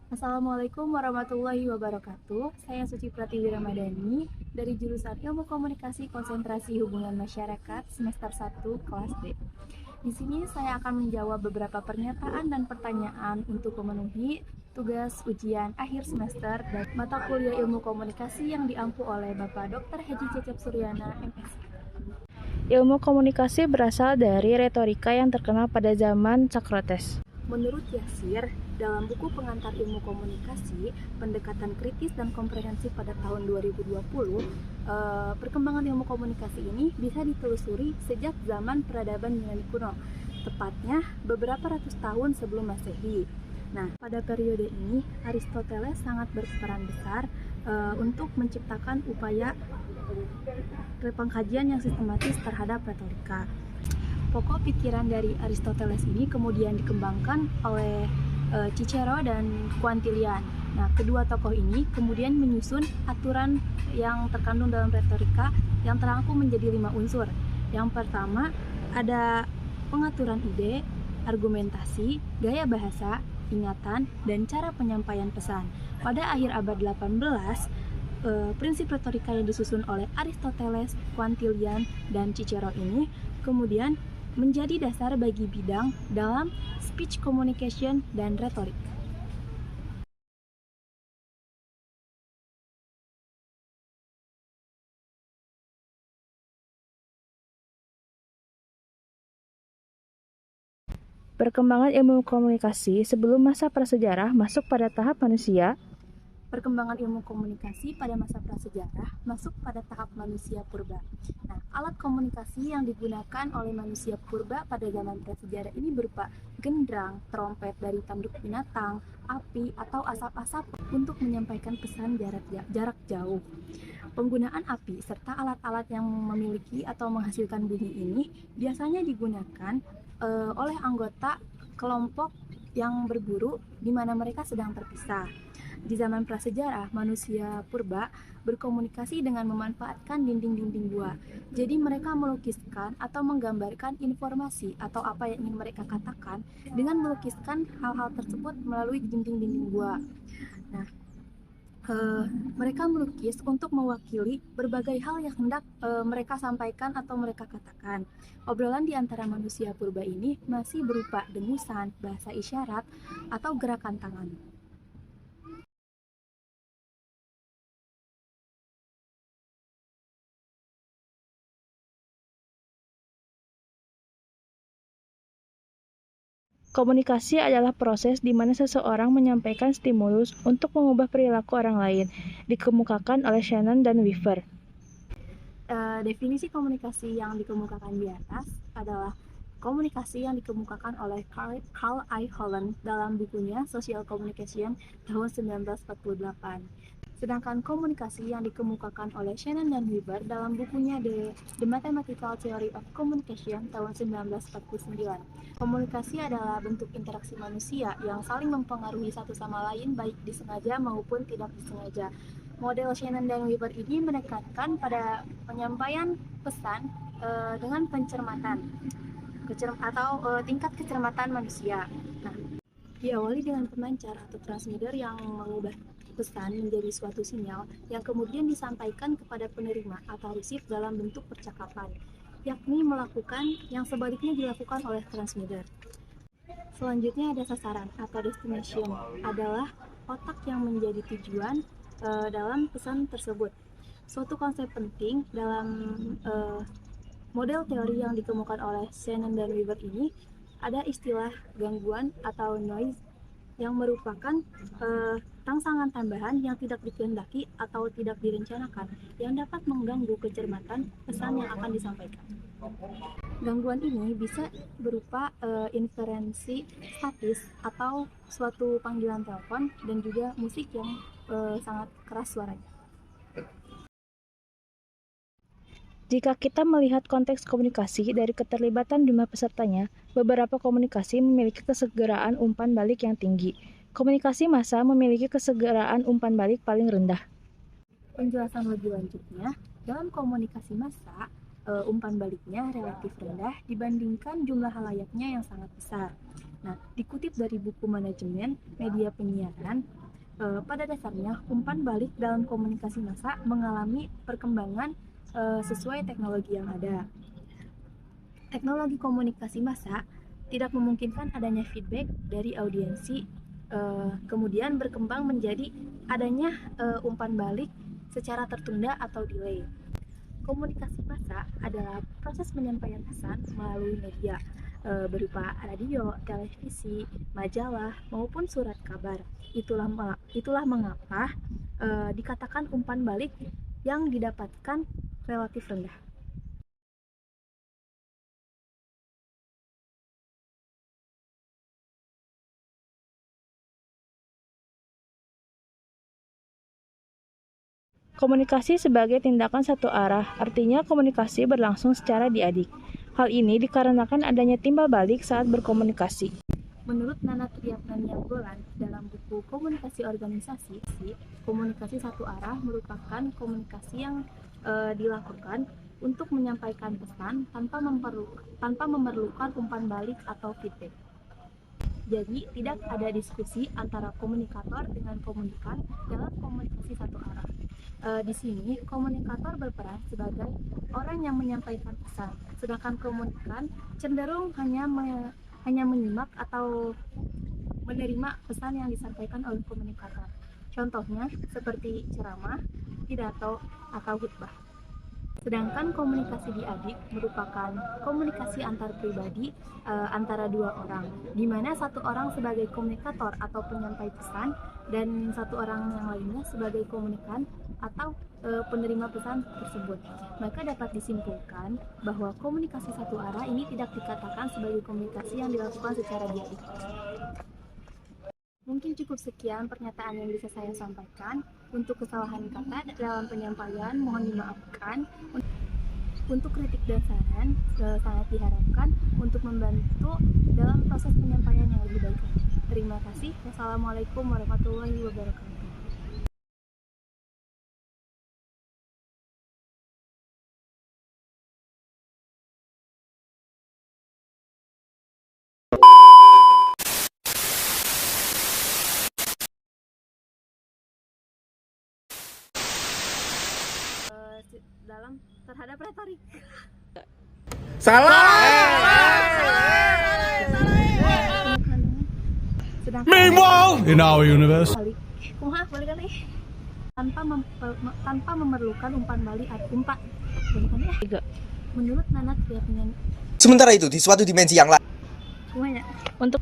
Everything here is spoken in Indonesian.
Assalamualaikum warahmatullahi wabarakatuh. Saya Suci Pratiwi Ramadhani dari jurusan Ilmu Komunikasi Konsentrasi Hubungan Masyarakat semester 1 kelas D. Di sini saya akan menjawab beberapa pernyataan dan pertanyaan untuk memenuhi tugas ujian akhir semester dan mata kuliah Ilmu Komunikasi yang diampu oleh Bapak Dr. Haji Cecep Suryana, MSc. Ilmu komunikasi berasal dari retorika yang terkenal pada zaman Socrates. Menurut Yasir, dalam buku pengantar ilmu komunikasi, pendekatan kritis dan komprehensif pada tahun 2020, perkembangan ilmu komunikasi ini bisa ditelusuri sejak zaman peradaban Yunani kuno, tepatnya beberapa ratus tahun sebelum Masehi. Nah, pada periode ini, Aristoteles sangat berperan besar untuk menciptakan upaya pengkajian yang sistematis terhadap retorika. Pokok pikiran dari Aristoteles ini kemudian dikembangkan oleh Cicero dan Quintilian. Nah, kedua tokoh ini kemudian menyusun aturan yang terkandung dalam retorika yang terangkum menjadi 5 unsur. Yang pertama ada pengaturan ide, argumentasi, gaya bahasa, ingatan, dan cara penyampaian pesan. Pada akhir abad 18, prinsip retorika yang disusun oleh Aristoteles, Quintilian, dan Cicero ini kemudian menjadi dasar bagi bidang dalam speech communication dan retorik. Perkembangan ilmu komunikasi sebelum masa prasejarah masuk pada tahap manusia. Perkembangan ilmu komunikasi pada masa prasejarah masuk pada tahap manusia purba. Nah, alat komunikasi yang digunakan oleh manusia purba pada zaman prasejarah ini berupa gendrang, trompet dari tanduk binatang, api, atau asap-asap untuk menyampaikan pesan jarak jauh. Penggunaan api serta alat-alat yang memiliki atau menghasilkan bunyi ini biasanya digunakan oleh anggota kelompok yang berburu di mana mereka sedang terpisah. Di zaman prasejarah, manusia purba berkomunikasi dengan memanfaatkan dinding-dinding gua. Jadi mereka melukiskan atau menggambarkan informasi atau apa yang ingin mereka katakan dengan melukiskan hal-hal tersebut melalui dinding-dinding gua. Nah, mereka melukis untuk mewakili berbagai hal yang hendak mereka sampaikan atau mereka katakan. Obrolan di antara manusia purba ini masih berupa dengusan, bahasa isyarat, atau gerakan tangan. Komunikasi adalah proses di mana seseorang menyampaikan stimulus untuk mengubah perilaku orang lain, dikemukakan oleh Shannon dan Weaver. Definisi komunikasi yang dikemukakan di atas adalah komunikasi yang dikemukakan oleh Carl I. Holland dalam bukunya Social Communication tahun 1948. Sedangkan komunikasi yang dikemukakan oleh Shannon dan Weaver dalam bukunya The Mathematical Theory of Communication tahun 1949. Komunikasi adalah bentuk interaksi manusia yang saling mempengaruhi satu sama lain baik disengaja maupun tidak disengaja. Model Shannon dan Weaver ini menekankan pada penyampaian pesan dengan pencermatan atau tingkat kecermatan manusia. Nah, diawali dengan pemancar atau transmitter yang mengubah pesan menjadi suatu sinyal yang kemudian disampaikan kepada penerima atau receive dalam bentuk percakapan, yakni melakukan yang sebaliknya dilakukan oleh transmitter. Selanjutnya ada sasaran atau destination, adalah otak yang menjadi tujuan dalam pesan tersebut. Suatu konsep penting dalam model teori yang dikemukakan oleh Shannon dan Weaver ini ada istilah gangguan atau noise yang merupakan rangsangan tambahan yang tidak dikehendaki atau tidak direncanakan yang dapat mengganggu kecermatan pesan yang akan disampaikan. Gangguan ini bisa berupa interferensi statis atau suatu panggilan telepon dan juga musik yang sangat keras suaranya. Jika kita melihat konteks komunikasi dari keterlibatan jumlah pesertanya, beberapa komunikasi memiliki kesegeraan umpan balik yang tinggi. Komunikasi massa memiliki kesegeraan umpan balik paling rendah. Penjelasan lebih lanjutnya, dalam komunikasi massa, umpan baliknya relatif rendah dibandingkan jumlah halayaknya yang sangat besar. Nah, dikutip dari buku Manajemen Media Penyiaran, pada dasarnya umpan balik dalam komunikasi massa mengalami perkembangan sesuai teknologi yang ada. Teknologi komunikasi massa tidak memungkinkan adanya feedback dari audiensi, kemudian berkembang menjadi adanya umpan balik secara tertunda atau delay. Komunikasi massa adalah proses penyampaian pesan melalui media berupa radio, televisi, majalah, maupun surat kabar. Itulah mengapa dikatakan umpan balik yang didapatkan relatif rendah. Komunikasi sebagai tindakan satu arah, artinya komunikasi berlangsung secara diadik. Hal ini dikarenakan adanya timbal balik saat berkomunikasi. Menurut Nana Triatnaniagolan dalam buku Komunikasi Organisasi, komunikasi satu arah merupakan komunikasi yang dilakukan untuk menyampaikan pesan tanpa memerlukan umpan balik atau feedback. Jadi, tidak ada diskusi antara komunikator dengan komunikan dalam komunikasi satu arah. Di sini, komunikator berperan sebagai orang yang menyampaikan pesan, sedangkan komunikan cenderung hanya menyimak atau menerima pesan yang disampaikan oleh komunikator. Contohnya seperti ceramah, pidato, atau khutbah. Sedangkan komunikasi diadik merupakan komunikasi antar pribadi antara dua orang, di mana satu orang sebagai komunikator atau penyampai pesan dan satu orang yang lainnya sebagai komunikan atau penerima pesan tersebut. Maka dapat disimpulkan bahwa komunikasi satu arah ini tidak dikatakan sebagai komunikasi yang dilakukan secara diadik. Mungkin cukup sekian pernyataan yang bisa saya sampaikan. Untuk kesalahan kata dalam penyampaian mohon dimaafkan. Untuk kritik dan saran sangat diharapkan untuk membantu dalam proses penyampaian yang lebih baik. Terima kasih. Wassalamualaikum warahmatullahi wabarakatuh. Dalam terhadap retorik. Meanwhile, in our universe, Balik lagi. Tanpa memerlukan umpan balik atau umpan. Menurut Nana Triatnaniagolan. Sementara itu, di suatu dimensi yang lain, Untuk